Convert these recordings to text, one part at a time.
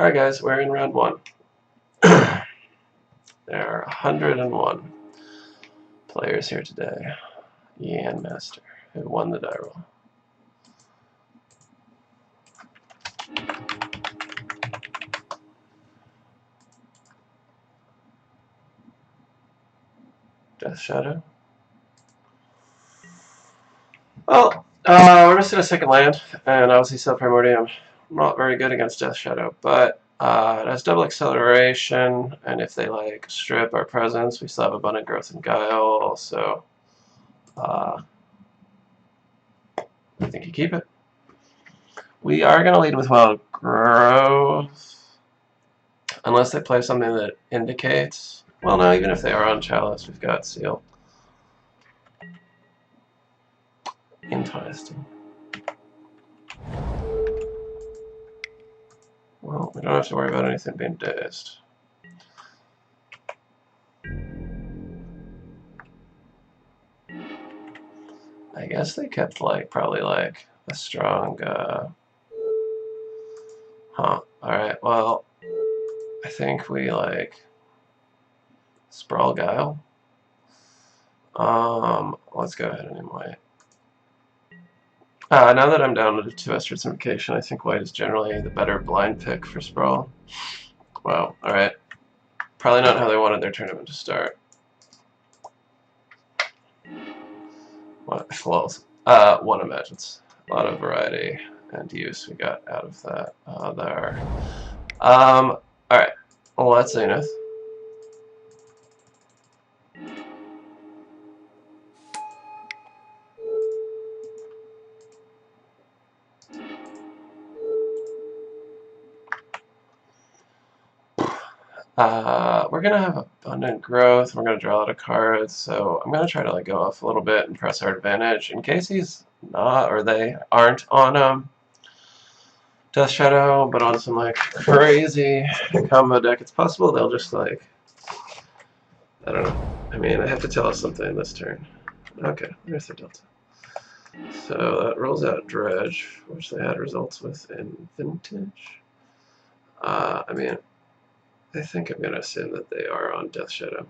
Alright guys, we're in round 1. There are 101 players here today. Yan Master, who won the die roll. Death Shadow. Well, we're missing a second land, and obviously Seal of Primordium not very good against Death Shadow, but it has double acceleration, and if they like strip our presence, we still have abundant growth and Guile, so I think you keep it. We are going to lead with wild growth, unless they play something that indicates. Well, no, even if they are on Chalice, we've got Seal. Interesting. Well, we don't have to worry about anything being dazed. I guess they kept probably a strong alright, well, I think we Sprawl Guile. Let's go ahead and white. Now that I'm down to 2 Estrid's Invocation, I think white is generally the better blind pick for Sprawl. Wow, alright. Probably not how they wanted their tournament to start. What flaws? One imagines. A lot of variety and use we got out of that there. Alright. Well, let's Zenith. We're going to have abundant growth. We're going to draw a lot of cards, so I'm going to try to go off a little bit and press our advantage in case he's not, or they aren't on Death Shadow, but on some crazy combo deck. It's possible they'll just I don't know. I mean, I have to tell us something this turn. Okay, there's their delta. So that rolls out Dredge, which they had results with in Vintage. I mean, I think I'm going to assume that they are on Death Shadow.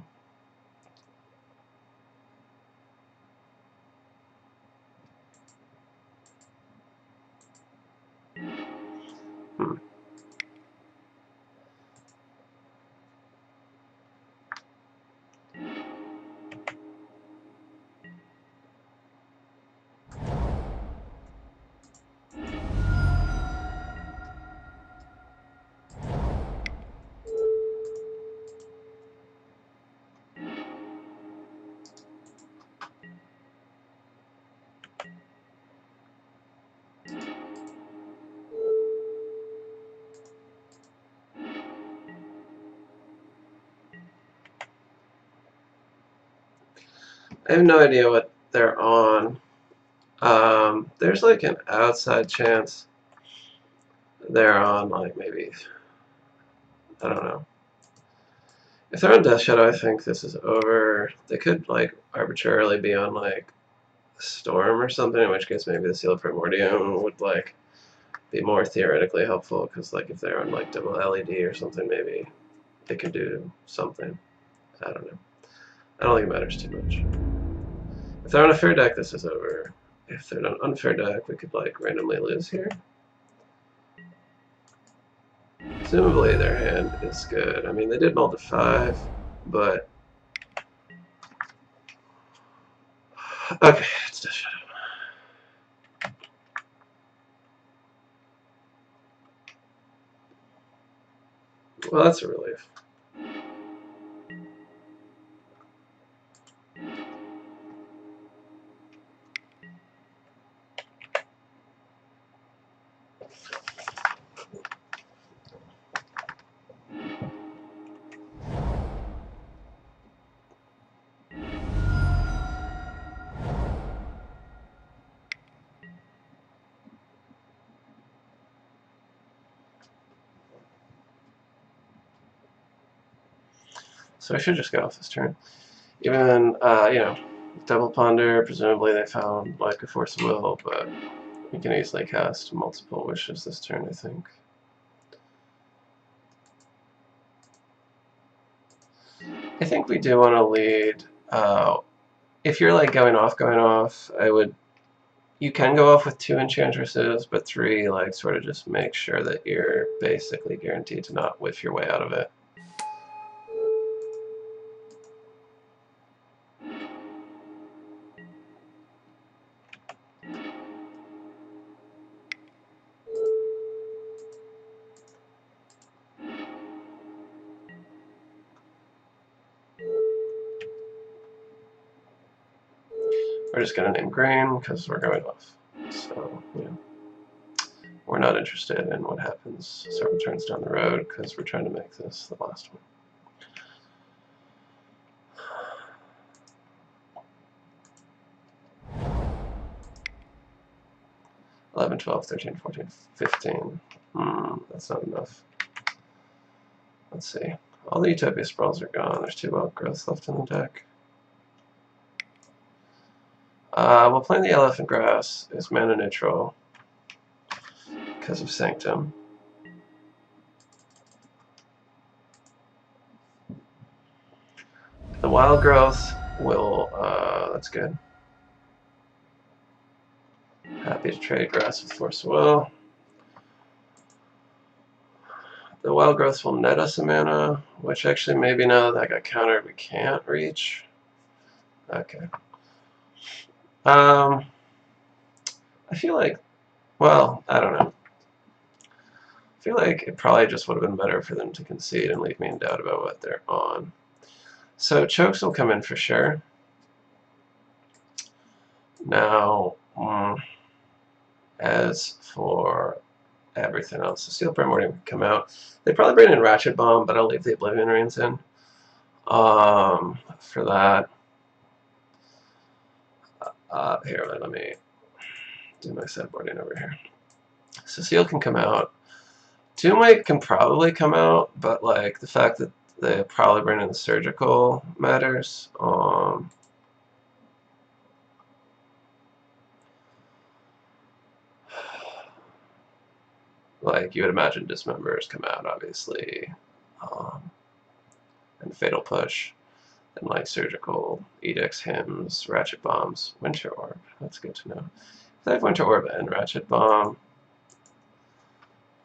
I have no idea what they're on. There's an outside chance they're on maybe, I don't know. If they're on Death Shadow, I think this is over. They could arbitrarily be on Storm or something, in which case maybe the Seal of Primordium would be more theoretically helpful, because if they're on double LED or something, maybe they can do something. I don't know. I don't think it matters too much. If they're on a fair deck, this is over. If they're on an unfair deck, we could randomly lose here. Presumably their hand is good. I mean, they did mull to 5, but okay, it's Death Shadow. Well, that's a relief. So I should just get off this turn. Even, double ponder, presumably they found a Force of Will, but we can easily cast multiple wishes this turn, I think. I think we do want to lead. If you're like going off, I would. You can go off with 2 Enchantresses, but 3, like, sort of just make sure that you're basically guaranteed to not whiff your way out of it. We're just going to name green because we're going off. So, yeah. We're not interested in what happens several turns down the road because we're trying to make this the last one. 11, 12, 13, 14, 15. That's not enough. Let's see. All the Utopia Sprawls are gone. There's 2 outgrowths left in the deck. Well, playing the Elephant Grass is mana neutral because of Sanctum. The Wild Growth will, that's good. Happy to trade grass with Force of Will. The Wild Growth will net us a mana, which actually maybe now that got countered we can't reach. Okay. I feel like, well, I don't know. I feel like it probably just would have been better for them to concede and leave me in doubt about what they're on. So chokes will come in for sure. Now, as for everything else, the Seal of Primordium can come out. They probably bring in Ratchet Bomb, but I'll leave the Oblivion Rings in. For that. Here, let me do my sideboarding over here. So Seal can come out. Doomwake can probably come out, but like the fact that they probably bring in the Surgical matters. Like you would imagine Dismembers come out, obviously, and Fatal Push, and like Surgical, Edicts, Hymns, Ratchet Bombs, Winter Orb. That's good to know. If I have Winter Orb and Ratchet Bomb,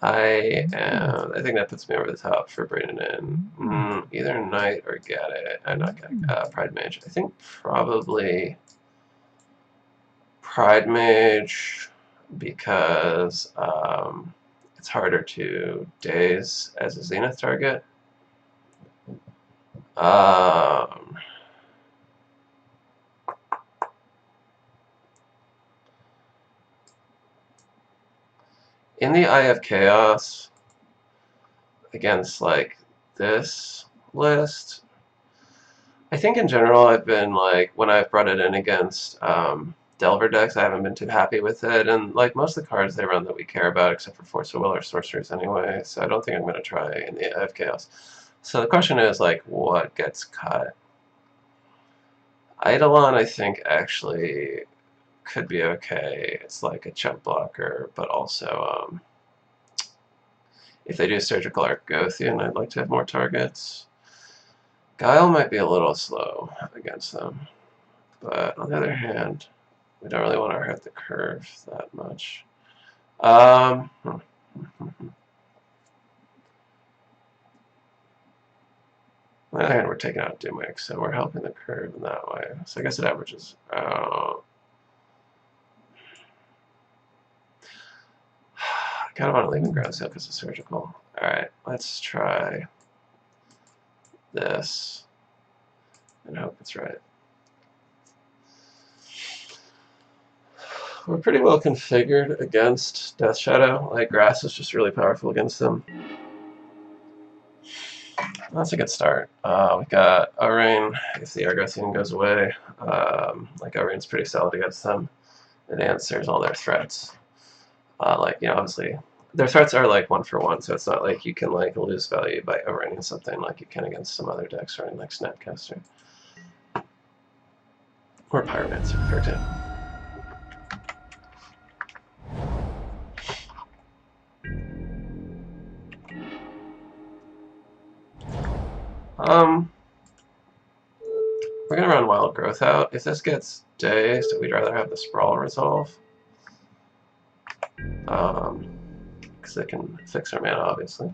I think that puts me over the top for bringing in either Knight or Pridemage. I think probably Pridemage because it's harder to daze as a Zenith target. In the Eye of Chaos, against like this list, I think in general I've been like, when I've brought it in against Delver decks, I haven't been too happy with it, and like most of the cards they run that we care about, except for Force of Will, are sorcerers anyway, so I don't think I'm going to try in the Eye of Chaos. So the question is like, what gets cut? Eidolon, I think, actually could be okay. It's like a chump blocker, but also if they do Surgical Argothian, I'd like to have more targets. Guile might be a little slow against them, but on the other hand, we don't really want to hurt the curve that much. On the other hand, we're taking out Doomwake, so we're helping the curve in that way. So I guess it averages out. I kind of want to leave in Ground Seal because it's Surgical. Alright, let's try this and hope it's right. We're pretty well configured against Death Shadow. Like, grass is just really powerful against them. That's a good start. We've got O-Rain if the Argothian goes away. Like, O-Rain's pretty solid against them. It answers all their threats. Like, you know, obviously, their threats are like 1-for-1, so it's not like you can like lose value by O-Raining something like you can against some other decks running like Snapcaster. Or Pyromancer, for example. We're gonna run Wild Growth out. If this gets dazed, we'd rather have the Sprawl resolve. Because it can fix our mana, obviously.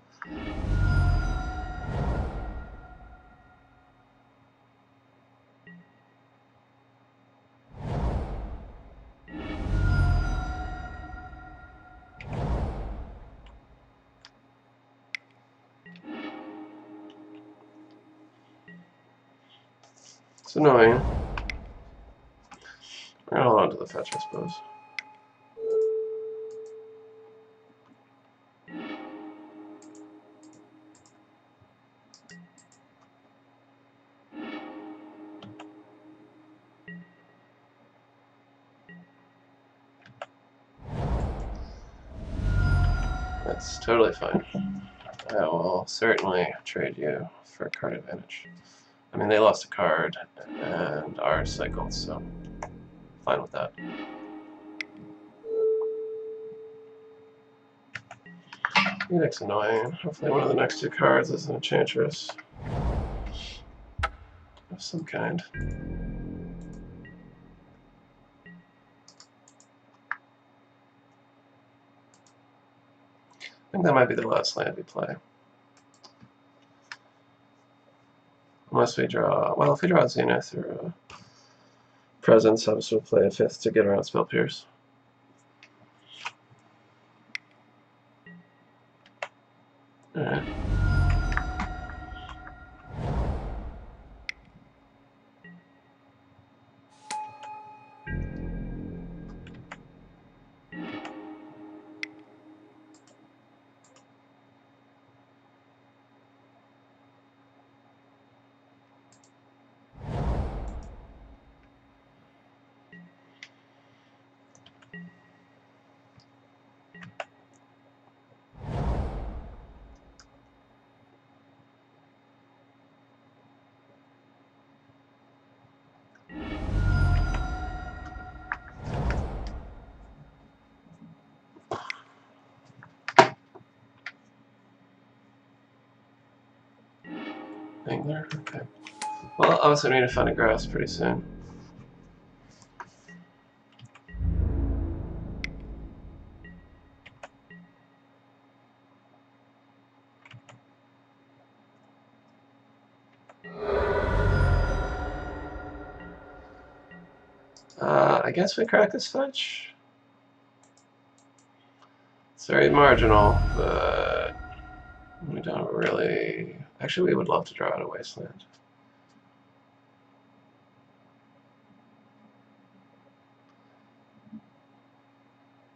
It's annoying. We're gonna hold on to the fetch, I suppose. That's totally fine. I will certainly trade you for card advantage. I mean, they lost a card, and ours cycled, so fine with that. Edict's annoying. Hopefully one of the next two cards is an Enchantress of some kind. I think that might be the last land we play. Unless we draw... Well, if we draw Zenith or Presence, I will play a 5th to get around Spell Pierce. Alright. Angler? Okay. Well, obviously we need to find a grass pretty soon. I guess we crack this fetch. It's very marginal, but we don't really... Actually, we would love to draw out a Wasteland.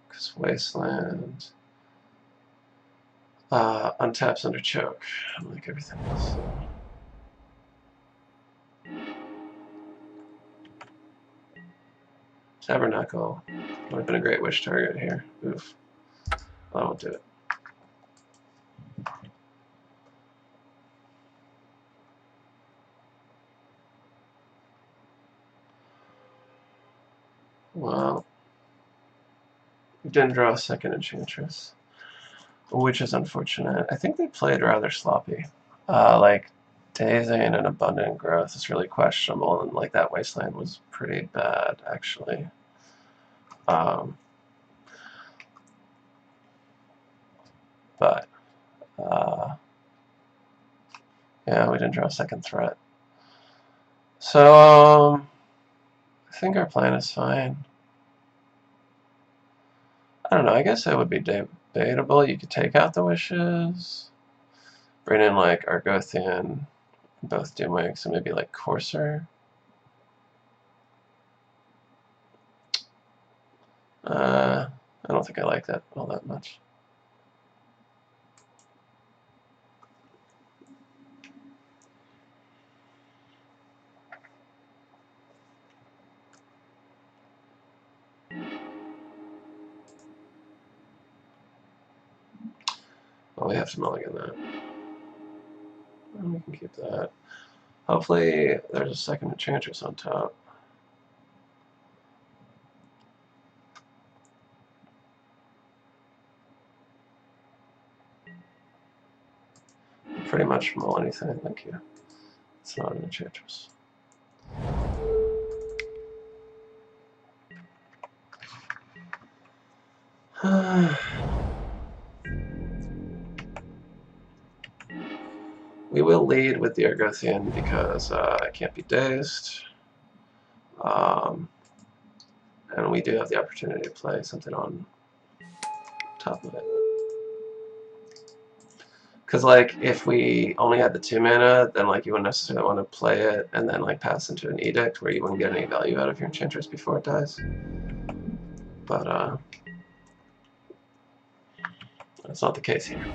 Because Wasteland untaps under choke, unlike everything else. So. Tabernacle would have been a great wish target here. Oof. Well, I won't do it. Well, we didn't draw a second Enchantress, which is unfortunate. I think they played rather sloppy. Like, dazing and abundant growth is really questionable, and like that Wasteland was pretty bad, actually. But yeah, we didn't draw a second threat. So I think our plan is fine. I don't know, I guess it would be debatable. You could take out the wishes, bring in like Argothian, both Doomwakes, and maybe like Courser. I don't think I like that all that much. Well, we have to mulligan that. Well, we can keep that. Hopefully there's a second Enchantress on top. Pretty much mull anything, thank you. It's not an Enchantress. We will lead with the Argothian because I can't be dazed. And we do have the opportunity to play something on top of it. Because, like, if we only had the 2 mana, then, like, you wouldn't necessarily want to play it and then, like, pass into an Edict where you wouldn't get any value out of your Enchantress before it dies. But, that's not the case here.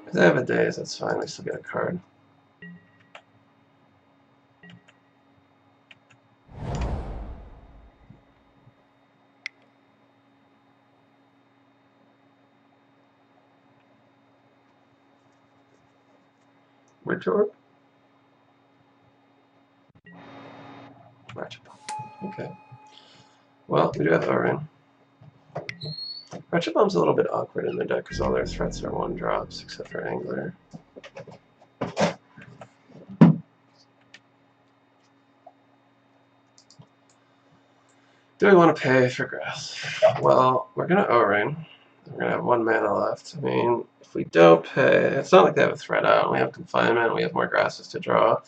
If they have a daze, that's fine. We still get a card. Which orb? Ratchet Bomb. Okay. Well, we do have O-Ring. Ratchet Bomb's a little bit awkward in the deck because all their threats are 1-drops, except for Angler. Do we want to pay for grass? Well, we're going to O-Ring. We're going to have 1 mana left. I mean, if we don't pay, it's not like they have a threat out. We have Confinement. We have more grasses to draw.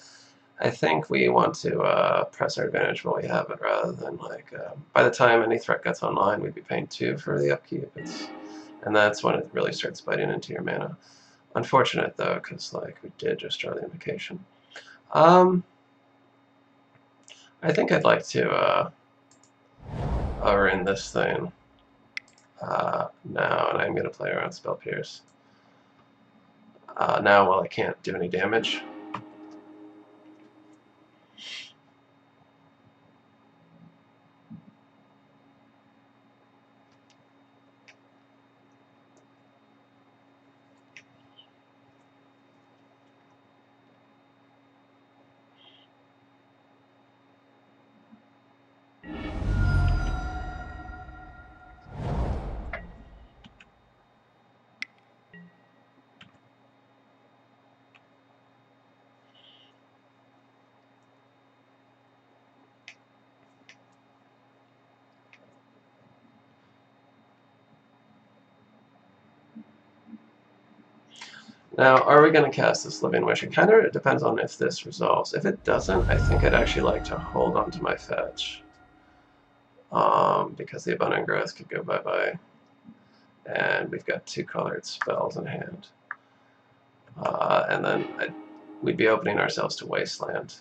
I think we want to press our advantage while we have it, rather than, like, by the time any threat gets online, we'd be paying 2 for the upkeep. And that's when it really starts biting into your mana. Unfortunate, though, because, like, we did just draw the Invocation. I think I'd like to O-Ring this thing now, and I'm going to play around Spell Pierce. Now, while I can't do any damage. Now, are we going to cast this Living Wish? It kind of depends on if this resolves. If it doesn't, I think I'd actually like to hold on to my fetch. Because the Abundant Growth could go bye-bye. And we've got 2 colored spells in hand. And then we'd be opening ourselves to Wasteland.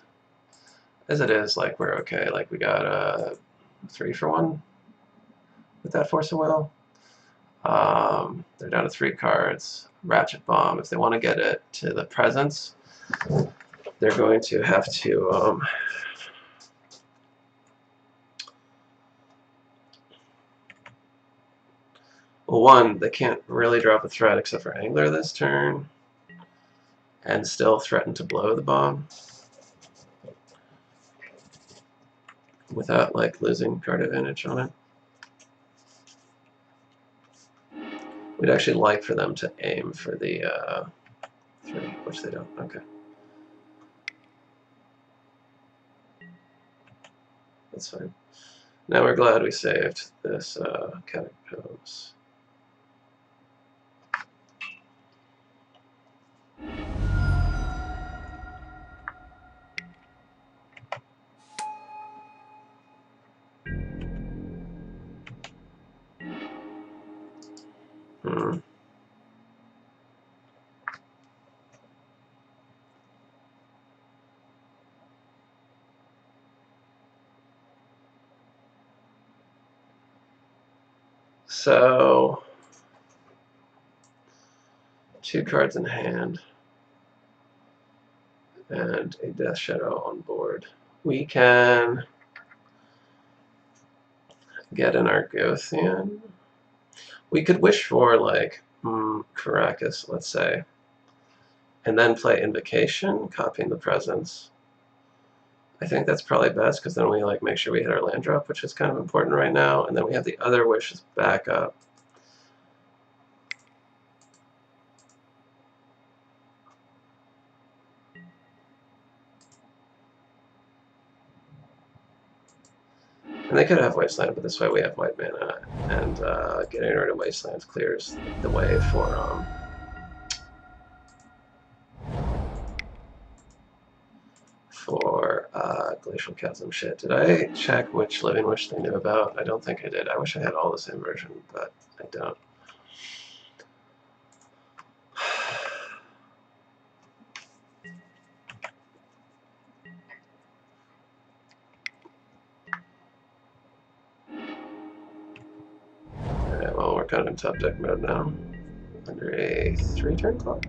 As it is, like, we're okay. Like, we got a 3-for-1 with that Force of Will. They're down to 3 cards. Ratchet Bomb. If they want to get it to the presence, they're going to have to well, 1, they can't really drop a threat except for Angler this turn, and still threaten to blow the bomb without, like, losing card advantage on it. We'd actually like for them to aim for the 3, which they don't. Okay. That's fine. Now we're glad we saved this Catacombs. Hmm. So, 2 cards in hand and a Death Shadow on board. We can get an Argothian. We could wish for, like, Karakas, let's say, and then play Invocation, copying the presence. I think that's probably best, because then we like make sure we hit our land drop, which is kind of important right now, and then we have the other wishes back up. And they could have Wasteland, but this way we have white mana, and getting rid of Wastelands clears the way for Glacial Chasm. Shit, did I check which Living Wish they knew about? I don't think I did. I wish I had all the same version, but I don't. Alright, well, we're kind of in top deck mode now. Under a 3-turn clock.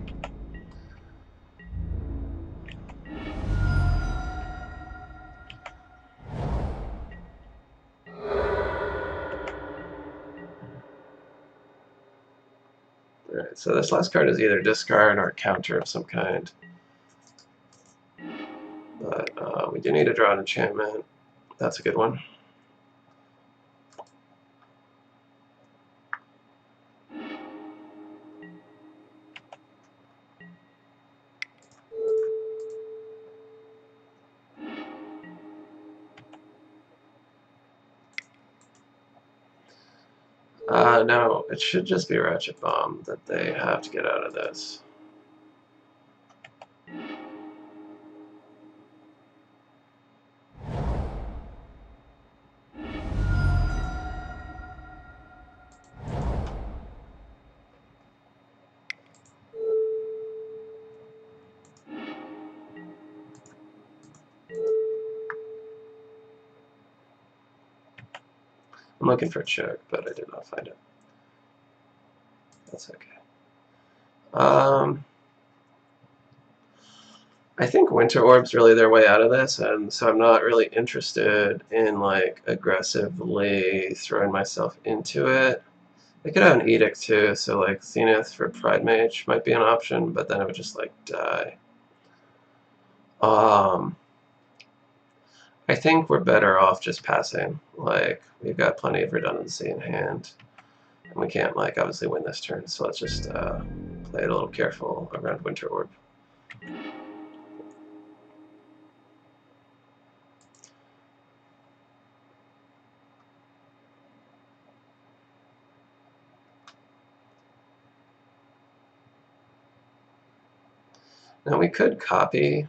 Alright, so this last card is either discard or counter of some kind. But we do need to draw an enchantment. That's a good one. No, it should just be Ratchet Bomb that they have to get out of this. I'm looking for a check, but I did not find it. That's okay. I think Winter Orb's really their way out of this, and so I'm not really interested in like aggressively throwing myself into it. They could have an Edict too, so like Zenith for Pridemage might be an option, but then it would just like die. I think we're better off just passing. Like, we've got plenty of redundancy in hand, and we can't like obviously win this turn, so let's just play it a little careful around Winter Orb. Now we could copy.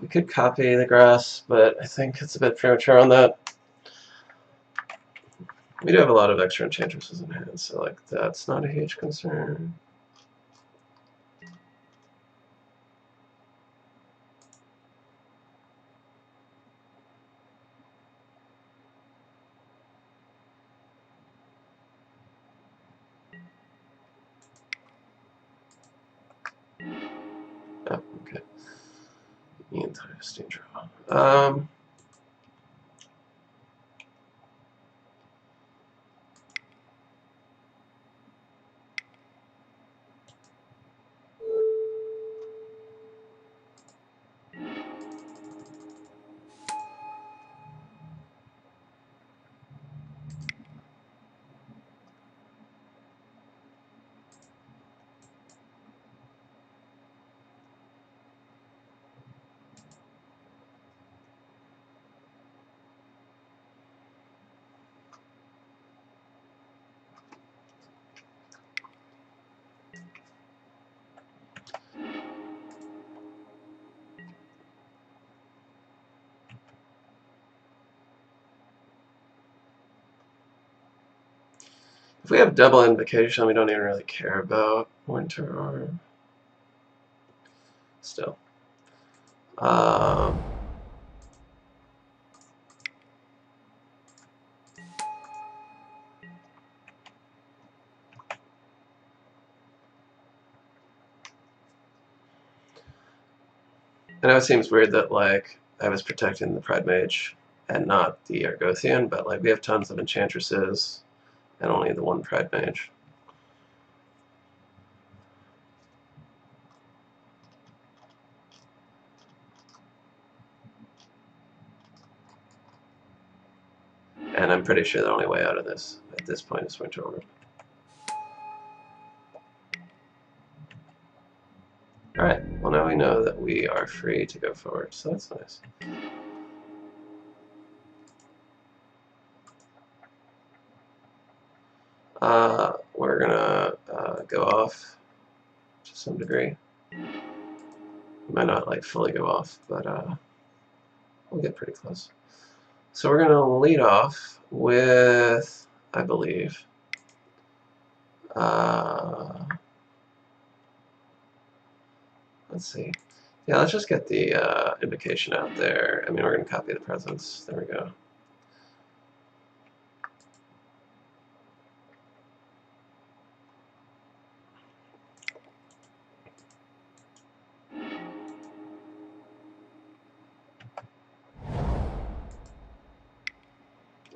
We could copy the grass, but I think it's a bit premature on that. We do have a lot of extra enchantresses in hand, so like that's not a huge concern. Oh, okay. The entire steam draw. If we have double Invocation, we don't even really care about Winter Orb. Still. I know it seems weird that like I was protecting the Pridemage and not the Argothian, but like we have tons of Enchantresses and only the one Pridemage. And I'm pretty sure the only way out of this at this point is Winter Orb. Alright, well now we know that we are free to go forward, so that's nice. We're gonna go off to some degree. We might not like fully go off, but we'll get pretty close. So we're gonna lead off with, I believe, let's see. Yeah, let's just get the Invocation out there. I mean, we're gonna copy the presence. There we go.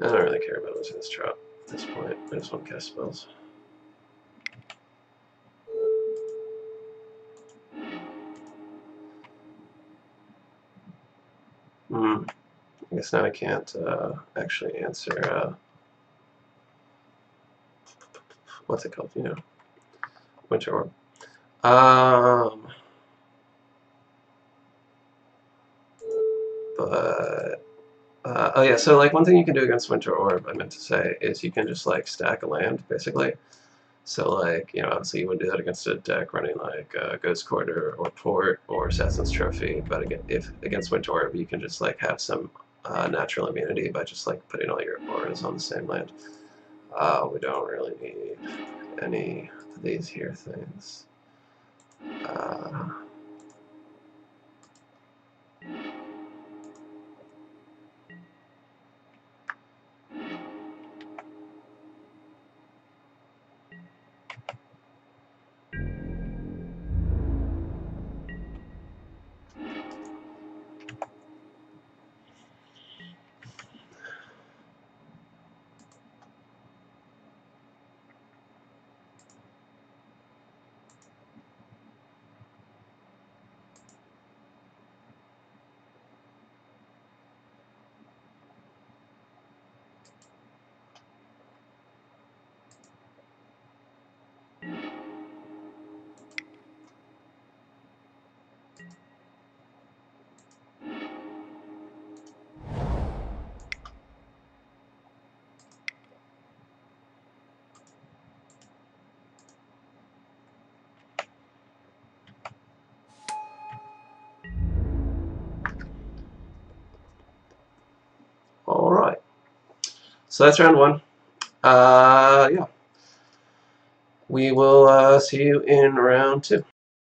I don't really care about losing this drop at this point. I just want to cast spells. I guess now I can't actually answer. What's it called? You know, Winter Orb. But oh yeah, so like one thing you can do against Winter Orb, I meant to say, is you can just like stack a land basically. So like, you know, obviously you wouldn't do that against a deck running like Ghost Quarter or Port or Assassin's Trophy, but again, if against Winter Orb, you can just like have some natural immunity by just like putting all your auras on the same land. We don't really need any of these here things. All right. So that's round one. Yeah. We will see you in round two.